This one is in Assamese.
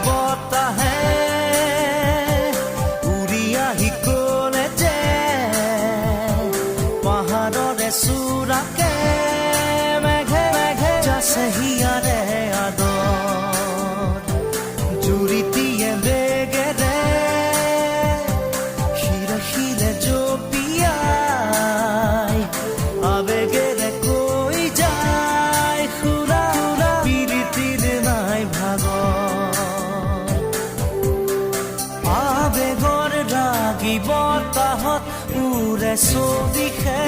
বতাহে উৰি আহি ক'লে যে পাহাৰৰে চূড়াকে মেঘে মেঘে যাছে হিয়াৰে আদৰ জুৰিটিয়ে বেগেৰে শিৰে শিৰে জপিয়াই আবেগেৰে কৈ যায় খুৰা পিৰিতিৰ নাই ভাগৰ আবেগৰ ৰাগি বতাহত উৰে চদিখে